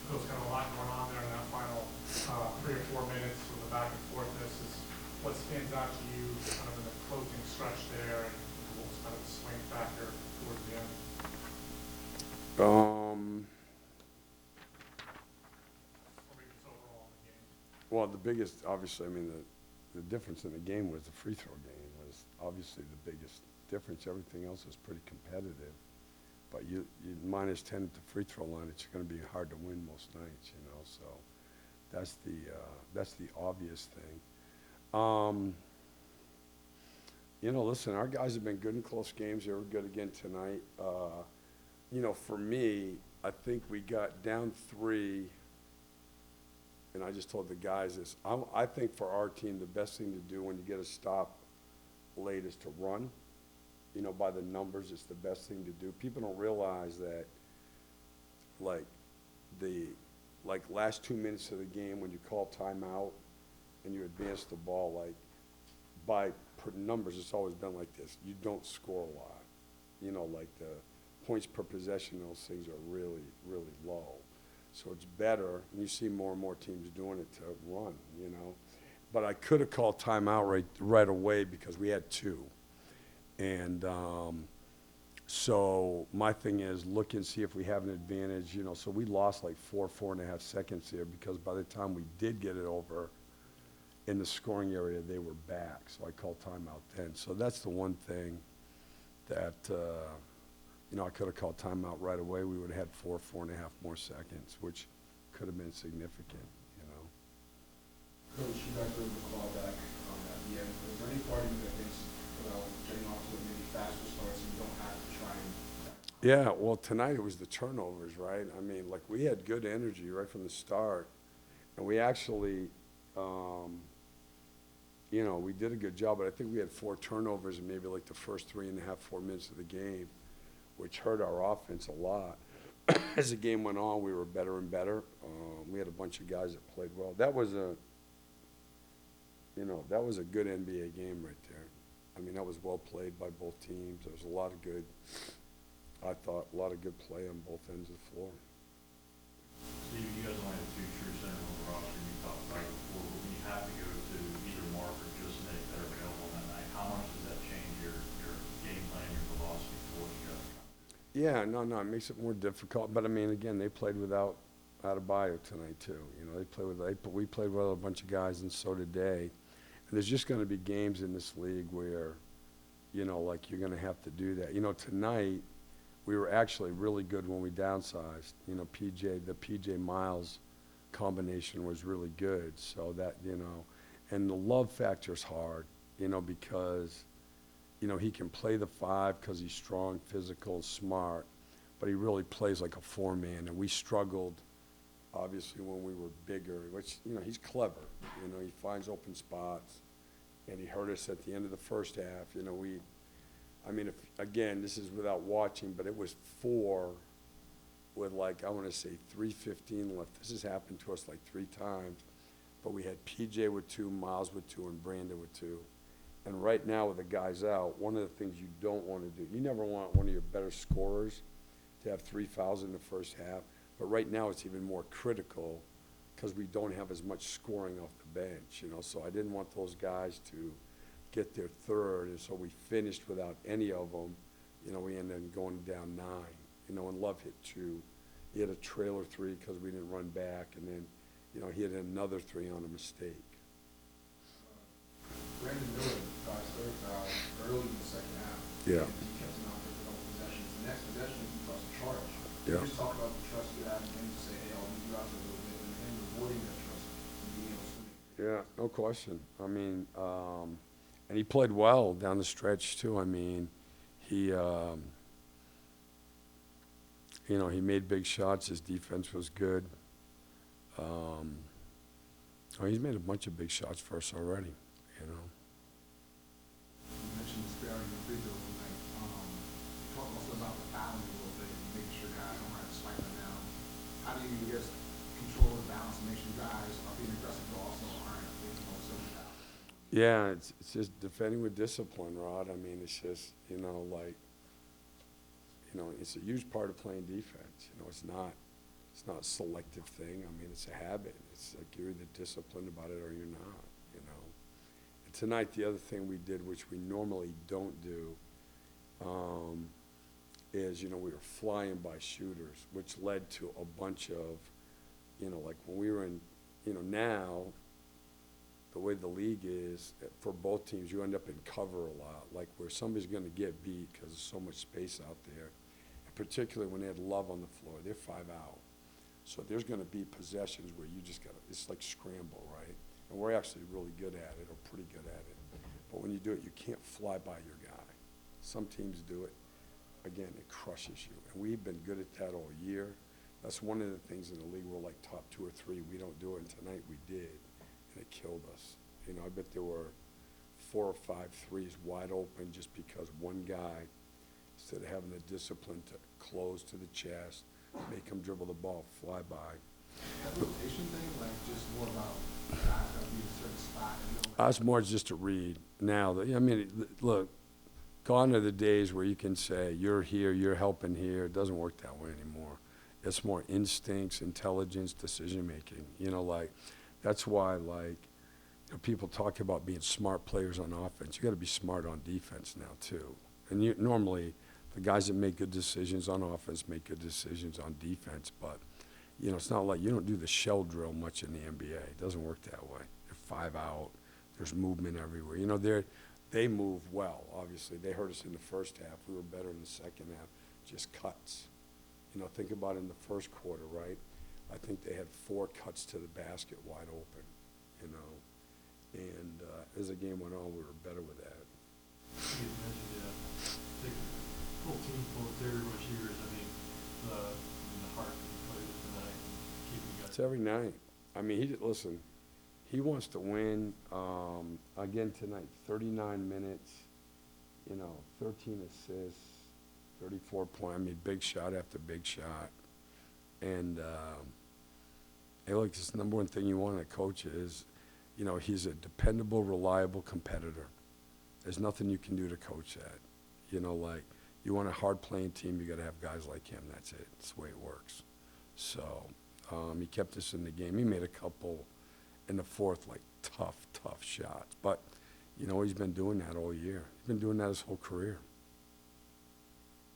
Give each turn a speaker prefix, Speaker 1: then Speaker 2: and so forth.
Speaker 1: There was kind of a lot going on there in that final 3 or 4 minutes with the back and forthness. Is what stands out to you kind of in the closing stretch there, and what was kind of the swing factor towards the end? Or maybe just overall in the game?
Speaker 2: Well, the biggest, obviously, I mean, the difference in the game was the free throw game was obviously the biggest difference. Everything else is pretty competitive. But you minus 10 at the free throw line, it's going to be hard to win most nights, you know. So that's the obvious thing. You know, listen, our guys have been good in close games. They were good again tonight. You know, for me, I think we got down 3, and I just told the guys this. I think for our team, the best thing to do when you get a stop late is to run. You know, by the numbers, it's the best thing to do. People don't realize that, like, the last 2 minutes of the game when you call timeout and you advance the ball, like, by numbers, it's always been like this. You don't score a lot. You know, like the points per possession, those things are really, really low. So it's better, and you see more and more teams doing it to run, you know. But I could have called timeout right away because we had 2. And so my thing is look and see if we have an advantage, you know. So we lost like 4.5 seconds there because by the time we did get it over in the scoring area, they were back. So I called timeout then. So that's the one thing that, you know, I could have called timeout right away. We would have had 4.5 more seconds, which could have been significant, you know.
Speaker 3: Coach, you guys were able to claw back at the end. Is there any part of you that thinks about getting off to a maybe faster start so you don't have to try and...
Speaker 2: Yeah, well, tonight it was the turnovers, right? I mean, like, we had good energy right from the start. And we actually, you know, we did a good job, but I think we had 4 turnovers in maybe like the first 3.5, 4 minutes of the game, which hurt our offense a lot. As the game went on, we were better and better. We had a bunch of guys that played well. That was a, you know, that was a good NBA game right there. I mean, that was well played by both teams. There was a lot of good, I thought, a lot of good play on both ends of the floor.
Speaker 4: Steve, you guys only have 2 true centers on the roster. You talked about it before, but when you have to go to either Mark or just Nick that are available that night, how much does that change your game plan, your philosophy for what you guys are trying to do?
Speaker 2: Yeah, no, it makes it more difficult. But I mean, again, they played without Adebayo tonight too. You know, we played with a bunch of guys, and so did they. And there's just going to be games in this league where, you know, like you're going to have to do that. You know, tonight we were actually really good when we downsized. You know, the PJ Miles combination was really good. So that, you know, and the love factor's hard, you know, because, you know, he can play the 5 because he's strong, physical, smart, but he really plays like a 4-man. And we struggled, obviously, when we were bigger, which, you know, he's clever. You know, he finds open spots, and he hurt us at the end of the first half. You know, I mean, again, this is without watching, but it was 4 with, like, I want to say 3:15 left. This has happened to us like 3 times, but we had PJ with 2, Miles with 2, and Brandon with 2. And right now with the guys out, one of the things you don't want to do, you never want one of your better scorers to have 3 fouls in the first half, but right now it's even more critical because we don't have as much scoring off the bench, you know, so I didn't want those guys to get their 3rd, and so we finished without any of them. You know, we ended up going down 9, you know, and Love hit 2. He had a trailer 3 because we didn't run back, and then, you know, he had another 3 on a mistake.
Speaker 3: Brandon Miller got his 3rd foul early in the second half.
Speaker 2: Yeah.
Speaker 3: And he kept him out there for no possessions. The next possession, he draws a charge.
Speaker 2: Yeah.
Speaker 3: Just talk about the trust you have in him to say, hey, I'll leave you out there a little bit, and him rewarding that trust and being able to make.
Speaker 2: Yeah, no question. I mean, and he played well down the stretch too. I mean, he, you know, he made big shots. His defense was good. He's made a bunch of big shots for us already, you know.
Speaker 3: You mentioned the sparing the free throws tonight. Talk also about the fouling a little bit, making sure guys don't have to swipe them down. How do you, I guess, control the balance and make sure guys are being aggressive but also aren't making those silly fouls?
Speaker 2: Yeah, it's just defending with discipline, Rod. I mean, it's just, you know, like, you know, it's a huge part of playing defense. You know, it's It's not a selective thing. I mean, it's a habit. It's like you're either disciplined about it or you're not, you know. And tonight, the other thing we did, which we normally don't do, is, you know, we were flying by shooters, which led to a bunch of, you know, like when we were in, you know, now, the way the league is, for both teams, you end up in cover a lot, like where somebody's going to get beat because there's so much space out there. And particularly when they had Love on the floor, they're 5 out. So there's going to be possessions where you just got to, it's like scramble, right? And we're actually really good at it, or pretty good at it. But when you do it, you can't fly by your guy. Some teams do it. Again, it crushes you. And we've been good at that all year. That's one of the things in the league we're like top 2 or 3. We don't do it, and tonight we did, and it killed us. You know, I bet there were 4 or 5 threes wide open just because one guy, instead of having the discipline to close to the chest, make him dribble the ball, fly by.
Speaker 3: That rotation thing, like just more about guys gotta be in a certain spot and know.
Speaker 2: That's more just a read. Now, I mean, look, gone are the days where you can say, you're here, you're helping here. It doesn't work that way anymore. It's more instincts, intelligence, decision-making. You know, like, that's why, like, you know, people talk about being smart players on offense. You got to be smart on defense now, too. And normally, the guys that make good decisions on offense make good decisions on defense. But, you know, it's not like you don't do the shell drill much in the NBA. It doesn't work that way. They're 5 out. There's movement everywhere. You know, they move well, obviously. They hurt us in the first half. We were better in the second half. Just cuts. You know, think about it in the first quarter, right? I think they had 4 cuts to the basket wide open, you know. And as the game went on, we were better with that.
Speaker 5: You had mentioned, the full team, full of Terry Roziers. I mean, the heart that he played with tonight and keeping you guys.
Speaker 2: It's every night. I mean, listen, he wants to win. Again tonight, 39 minutes, you know, 13 assists, 34 points. I mean, big shot after big shot. And, hey, look, this number one thing you want in a coach is, you know, he's a dependable, reliable competitor. There's nothing you can do to coach that. You know, like, you want a hard-playing team, you got to have guys like him. That's it. That's the way it works. So he kept us in the game. He made a couple in the fourth, like, tough shots. But, you know, he's been doing that all year. He's been doing that his whole career.